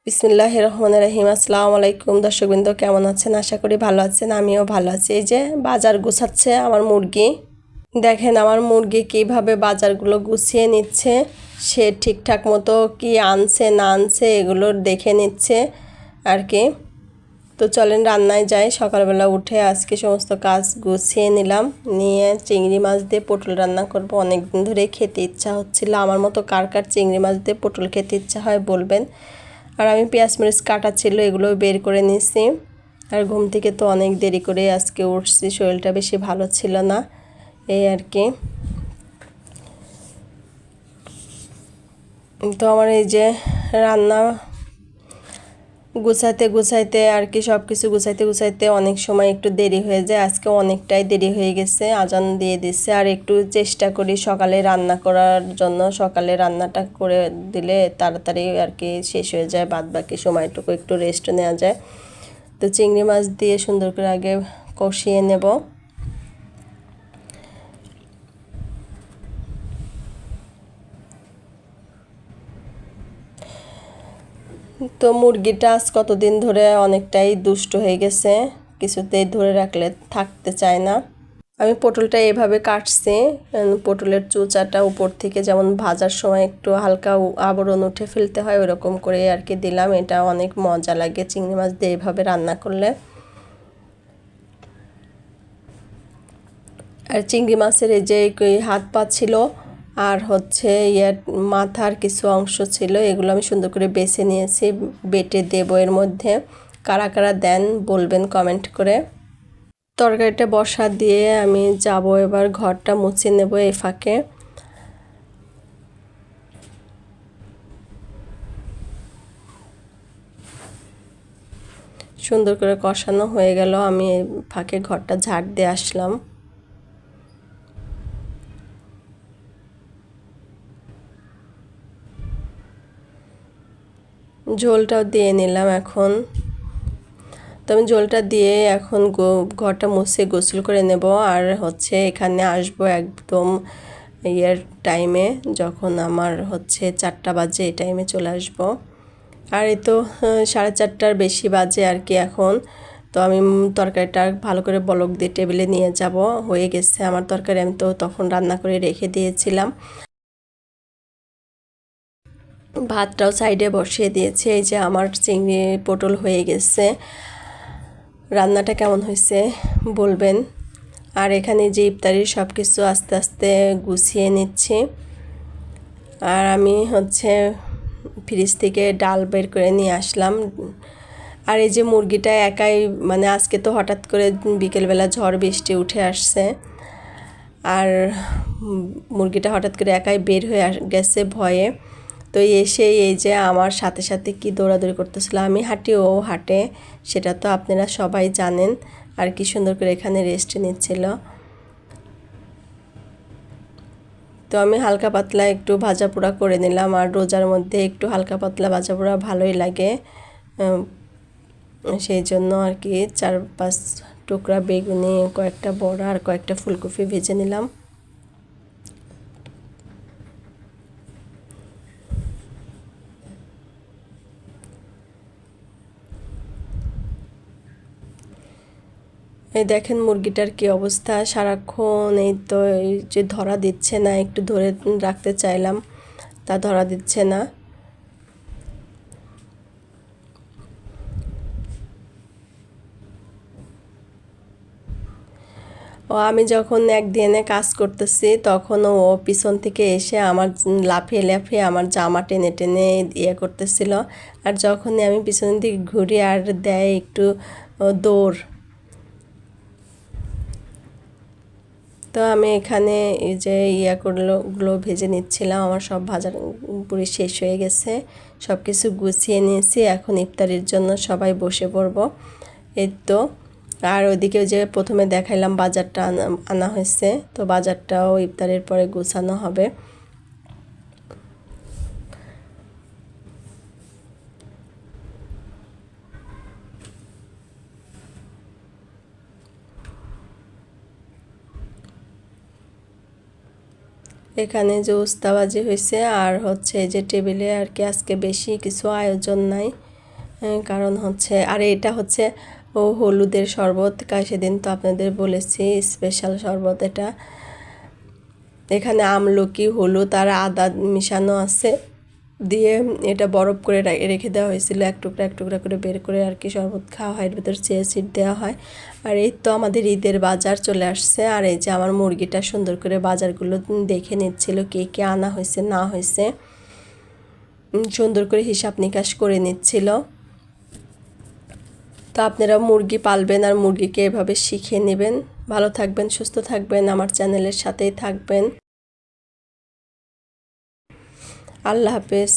বিসমিল্লাহির রহমানির রহিম। আসসালামু আলাইকুম দর্শকবৃন্দ, কেমন আছেন? আশা করি ভালো আছেন। আমিও ভালো আছি। এই যে বাজার গুছাচ্ছে আমার মুরগি। দেখেন আমার মুরগি কিভাবে বাজারগুলো গুছিয়ে নিচ্ছে। সে ঠিকঠাক মতো কি আনছে না আনছে এগুলো দেখে নিচ্ছে আর কি। তো চলেন রান্নায় যাই। সকালবেলা উঠে আজকে সমস্ত কাজ গুছিয়ে নিলাম, নিয়ে চিংড়ি মাছ দিয়ে পটল রান্না করব। অনেক দিন ধরে খেতে ইচ্ছা হচ্ছিল। আমার মতো কার কার চিংড়ি মাছ দিয়ে পটল খেতে ইচ্ছা হয় বলবেন। আর আমি পেঁয়াজ মরিচ কাটা ছিল, এগুলো বের করে নিয়েছি। আর ঘুম থেকে তো অনেক দেরি করে আজকে উঠছি, শরীরটা বেশি ভালো ছিল না, এই আর কি। তো আমার এই যে রান্না গুছাইতে গুছাইতে আর কি, সব কিছু গুছাইতে গুছাইতে অনেক সময় একটু দেরি হয়ে যায়। আজকে অনেকটাই দেরি হয়ে গেছে, আজান দিয়ে দিচ্ছে। আর একটু চেষ্টা করি সকালে রান্না করার জন্য, সকালে রান্নাটা করে দিলে তাড়াতাড়ি আর কি শেষ হয়ে যায়, বাদ বাকি সময়টুকু একটু রেস্ট নেওয়া যায়। তো চিংড়ি মাছ দিয়ে সুন্দর করে আগে কষিয়ে নেব। তো মুরগিটা আজ কতদিন ধরে অনেকটাই দুষ্ট হয়ে গেছে, কিছুতেই ধরে রাখলে থাকতে চায় না। আমি পটলটা এভাবে কাটছি, পটলের চোচাটা উপর থেকে যেমন ভাজার সময় একটু হালকা আবরণ উঠে ফেলতে হয়, ওরকম করে আর কি দিলাম। এটা অনেক মজা লাগে চিংড়ি মাছ দিয়ে এভাবে রান্না করলে। আর চিংড়ি মাছের এই যে হাত পা ছিল আর হচ্ছে মাথার কিছু অংশ ছিল, এগুলো আমি সুন্দর করে বেছে নিয়েছি, বেটে দেবো এর মধ্যে। কারা কারা দেন বলবেন কমেন্ট করে। তরকারিটা বসা দিয়ে আমি যাব এবার ঘরটা মুছে নেব এই ফাঁকে। সুন্দর করে কষানো হয়ে গেল, আমি ফাঁকে ঘরটা ঝাড় দিয়ে আসলাম। ঝোলটাও দিয়ে নিলাম এখন। তো আমি ঝোলটা দিয়ে এখন ঘরটা মুছে গোসল করে নেব। আর হচ্ছে এখানে আসবো একদম টাইমে, যখন আমার হচ্ছে 4টা বাজে, এই টাইমে চলে আসবো। আর এই তো 4:30টার বেশি বাজে আর কি এখন। তো আমি তরকারিটা ভালো করে বলক দিয়ে টেবিলে নিয়ে যাব। হয়ে গেছে আমার তরকারি, আমি তো তখন রান্না করে রেখে দিয়েছিলাম। ভাতটাও সাইডে বসিয়ে দিয়েছি। এই যে আমার চিংড়ি পটল হয়ে গেছে। রান্নাটা কেমন হয়েছে বলবেন। আর এখানে যে ইফতারির সব কিছু আস্তে আস্তে গুছিয়ে নিচ্ছি। আর আমি হচ্ছে ফ্রিজ থেকে ডাল বের করে নিয়ে আসলাম। আর এই যে মুরগিটা একাই, মানে আজকে তো হঠাৎ করে বিকেলবেলা ঝড় বৃষ্টি উঠে আসছে, আর মুরগিটা হঠাৎ করে একাই বের হয়ে গেছে ভয়ে। তো এসেই এই যে আমার সাথে সাথে কি দৌড়াদৌড়ি করতেছিল, আমি হাঁটি ও হাঁটে, সেটা তো আপনারা সবাই জানেন। আর কি সুন্দর করে এখানে রেস্ট নিচ্ছিল। তো আমি হালকা পাতলা একটু ভাজা পোড়া করে নিলাম। আর রোজার মধ্যে একটু হালকা পাতলা ভাজা পোড়া ভালোই লাগে, সেই জন্য আর কি 4-5 টুকরা বেগুনি, কয়েকটা বড়া আর কয়েকটা ফুলকপি ভেজে নিলাম। এই দেখেন মুরগিটার কি অবস্থা, সারাক্ষণ এই তো এই যে ধরা দিচ্ছে না, একটু ধরে রাখতে চাইলাম তা ধরা দিচ্ছে না। ও আমি যখন একদিনে কাজ করতেছি তখন ও পিছন থেকে এসে আমার লাফিয়ে লাফিয়ে আমার জামা টেনে টেনে করতেছিল। আর যখনই আমি পিছন দিকে ঘুরি আর দেয় একটু দৌড়। তো আমি এখানে এই যে গুলো ভেজে নিচ্ছিলাম, আমার সব ভাজার পুরি শেষ হয়ে গেছে, সব কিছু গুছিয়ে নিয়েছি। এখন ইফতারির জন্য সবাই বসে পড়ব, এই তো। আর ওইদিকে যে প্রথমে দেখাইলাম বাজারটা আনা হয়েছে, তো বাজারটাও ইফতারের পরে গুছানো হবে। এখানে যে উস্তাবাজি হয়েছে আর হচ্ছে যে টেবিলে আর কি আজকে বেশি কিছু আয়োজন নাই, কারণ হচ্ছে আর এটা হচ্ছে হলুদের শরবত, সেদিন তো আপনাদের বলেছি স্পেশাল শরবত এটা। এখানে আমলকি, হলুদ আর আদা মিশানো আছে, দিয়ে এটা বরফ করে রেখে দেওয়া হয়েছিল, এক টুকরা করে বের করে আর কি শরবত খাওয়া হয়, এর ভিতর চিয়া সিড দেওয়া হয়। আর এই তো আমাদের ঈদের বাজার চলে আসছে, আর এই যে আমার মুরগিটা সুন্দর করে বাজারগুলো দেখে নিচ্ছিল, কে কে আনা হয়েছে না হয়েছে, সুন্দর করে হিসাব নিকাশ করে নিচ্ছিল। তো আপনারা মুরগি পালবেন আর মুরগিকে এভাবে শিখে নেবেন। ভালো থাকবেন, সুস্থ থাকবেন, আমার চ্যানেলের সাথেই থাকবেন। আল্লাহ হাফেজ।